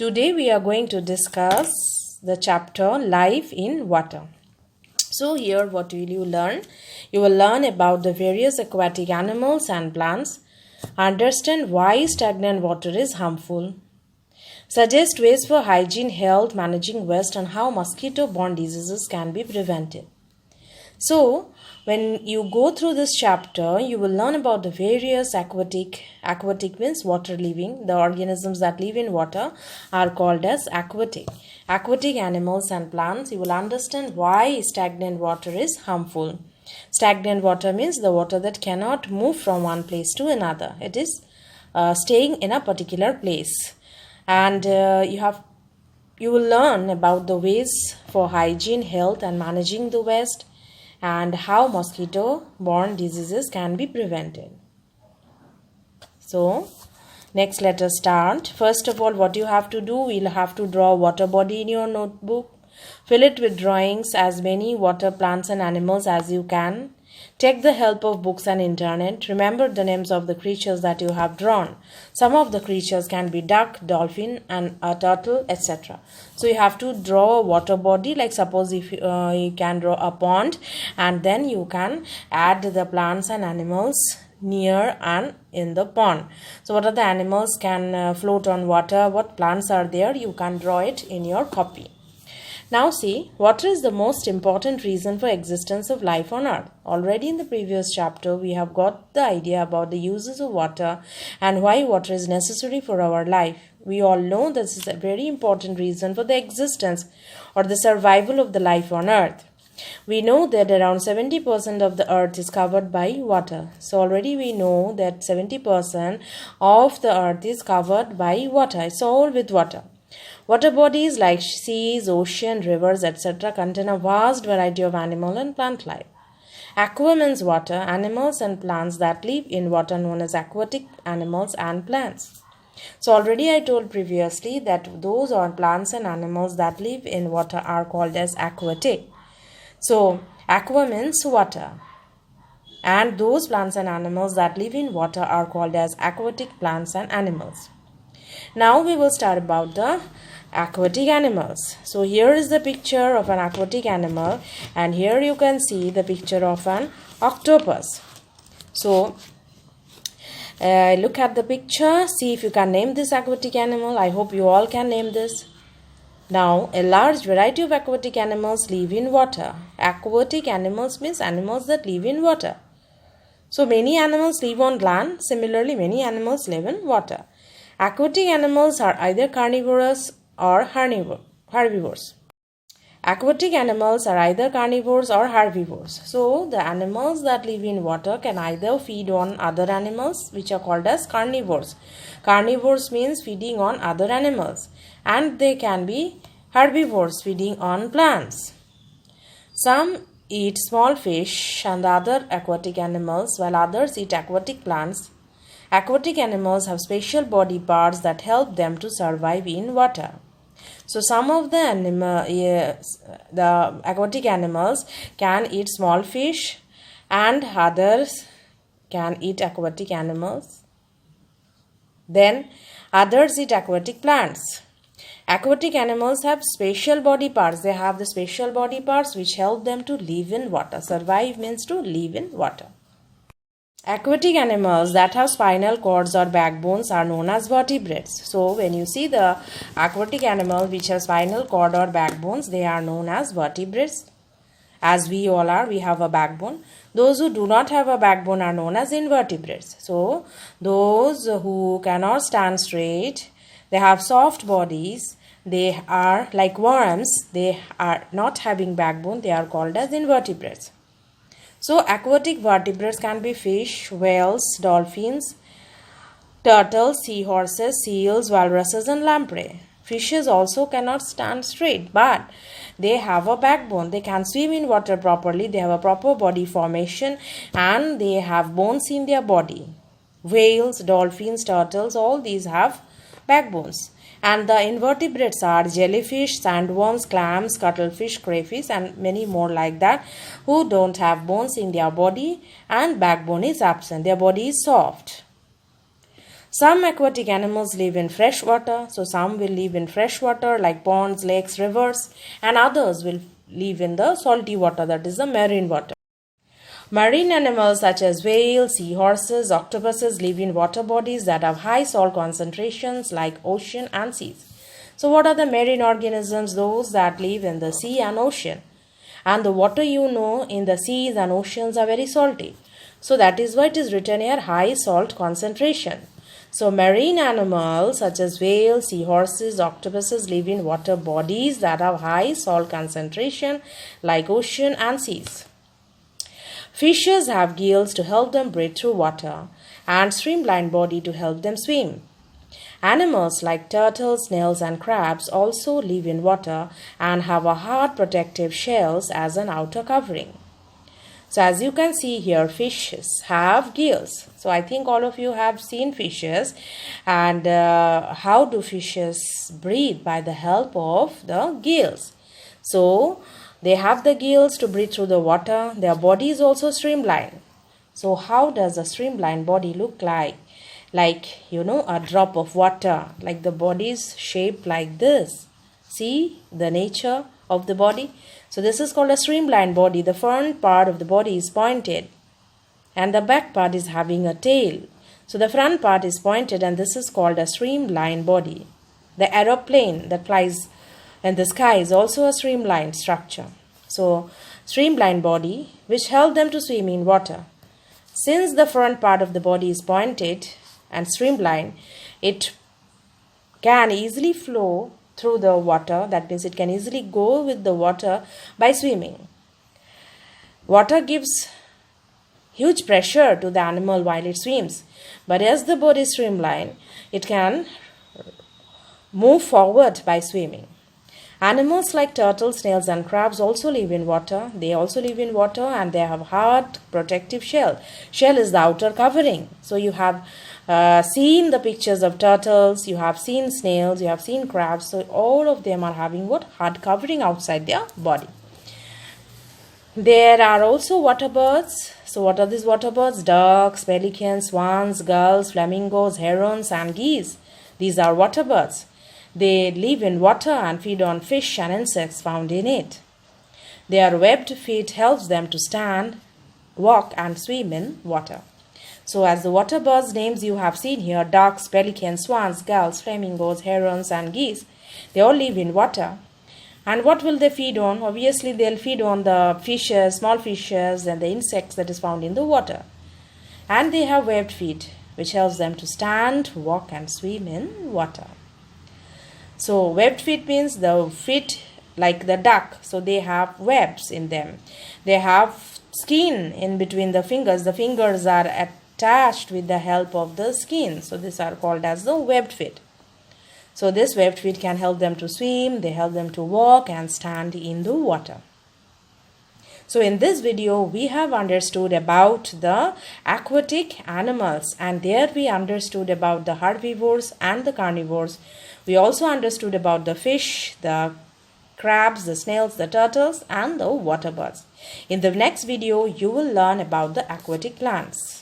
Today we are going to discuss the chapter Life in Water. So here what will you learn? You will learn about the various aquatic animals and plants, understand why stagnant water is harmful, suggest ways for hygiene, health, managing waste, and how mosquito-borne diseases can be prevented. So, when you go through this chapter, you will learn about the various aquatic means water living. The organisms that live in water are called as aquatic animals and plants. You will understand why stagnant water is harmful. Stagnant water means the water that cannot move from one place to another. It is staying in a particular place. And you will learn about the ways for hygiene, health, and managing the waste, and how mosquito-borne diseases can be prevented. So, next let us start. First of all, what you have to do, you'll have to draw a water body in your notebook. Fill it with drawings, as many water plants and animals as you can. Take the help of books and internet. Remember the names of the creatures that you have drawn. Some of the creatures can be duck, dolphin, and a turtle, etc. So you have to draw a water body. Like suppose if you can draw a pond, and then you can add the plants and animals near and in the pond. So what are the animals can float on water? What plants are there? You can draw it in your copy. Now see, water is the most important reason for existence of life on earth. Already in the previous chapter, we have got the idea about the uses of water and why water is necessary for our life. We all know this is a very important reason for the existence or the survival of the life on earth. We know that around 70% of the earth is covered by water. So already we know that 70% of the earth is covered by water. It's all with water. Water bodies like seas, ocean, rivers, etc. contain a vast variety of animal and plant life. Aqua means water. Animals and plants that live in water known as aquatic animals and plants. So already I told previously that those are plants and animals that live in water are called as aquatic. So aqua means water. And those plants and animals that live in water are called as aquatic plants and animals. Now we will start about the aquatic animals. So here is the picture of an aquatic animal, and here you can see the picture of an octopus. So look at the picture, see if you can name this aquatic animal. I hope you all can name this. Now, a large variety of aquatic animals live in water. Aquatic animals means animals that live in water. So many animals live on land. Similarly, many animals live in water. Aquatic animals are either carnivorous or herbivores. Aquatic animals are either carnivores or herbivores. So, the animals that live in water can either feed on other animals, which are called as carnivores. Carnivores means feeding on other animals. And they can be herbivores, feeding on plants. Some eat small fish and other aquatic animals, while others eat aquatic plants. Aquatic animals have special body parts that help them to survive in water. So some of the aquatic animals can eat small fish and others can eat aquatic animals. Then others eat aquatic plants. Aquatic animals have special body parts. They have the special body parts which help them to live in water. Survive means to live in water. Aquatic animals that have spinal cords or backbones are known as vertebrates. So, when you see the aquatic animal which has spinal cord or backbones, they are known as vertebrates. As we all are, we have a backbone. Those who do not have a backbone are known as invertebrates. So, those who cannot stand straight, they have soft bodies, they are like worms, they are not having backbone, they are called as invertebrates. So, aquatic vertebrates can be fish, whales, dolphins, turtles, seahorses, seals, walruses, and lamprey. Fishes also cannot stand straight, but they have a backbone. They can swim in water properly. They have a proper body formation and they have bones in their body. Whales, dolphins, turtles, all these have backbones. And the invertebrates are jellyfish, sandworms, clams, cuttlefish, crayfish, and many more like that, who don't have bones in their body and backbone is absent. Their body is soft. Some aquatic animals live in fresh water, so some will live in fresh water like ponds, lakes, rivers, and others will live in the salty water, that is the marine water. Marine animals such as whales, seahorses, octopuses live in water bodies that have high salt concentrations like ocean and seas. So what are the marine organisms? Those that live in the sea and ocean. And the water in the seas and oceans are very salty. So that is why it is written here high salt concentration. So marine animals such as whales, seahorses, octopuses live in water bodies that have high salt concentration like ocean and seas. Fishes have gills to help them breathe through water and streamlined body to help them swim. Animals like turtles, snails and crabs also live in water and have a hard protective shells as an outer covering. So as you can see here, fishes have gills. So I think all of you have seen fishes. And how do fishes breathe? By the help of the gills. So they have the gills to breathe through the water. Their body is also streamlined. So how does a streamlined body look like? Like, a drop of water. Like the body is shaped like this. See the nature of the body? So this is called a streamlined body. The front part of the body is pointed and the back part is having a tail. So the front part is pointed and this is called a streamlined body. The aeroplane that flies in the sky is also a streamlined structure. So streamlined body which help them to swim in water. Since the front part of the body is pointed and streamlined, it can easily flow through the water. That means it can easily go with the water by swimming. Water gives huge pressure to the animal while it swims. But as the body is streamlined, it can move forward by swimming. Animals like turtles, snails and crabs also live in water. They also live in water and they have hard protective shell. Shell is the outer covering. So you have seen the pictures of turtles, you have seen snails, you have seen crabs. So all of them are having what? Hard covering outside their body. There are also water birds. So what are these water birds? Ducks, pelicans, swans, gulls, flamingos, herons and geese. These are water birds. They live in water and feed on fish and insects found in it. Their webbed feet helps them to stand, walk and swim in water. So as the water birds names you have seen here, ducks, pelicans, swans, gulls, flamingos, herons and geese, they all live in water. And what will they feed on? Obviously they'll feed on the fishes, small fishes and the insects that is found in the water. And they have webbed feet which helps them to stand, walk and swim in water. So webbed feet means the feet like the duck. So they have webs in them. They have skin in between the fingers. The fingers are attached with the help of the skin. So these are called as the webbed feet. So this webbed feet can help them to swim. They help them to walk and stand in the water. So in this video, we have understood about the aquatic animals, and there we understood about the herbivores and the carnivores. We also understood about the fish, the crabs, the snails, the turtles and the water birds. In the next video, you will learn about the aquatic plants.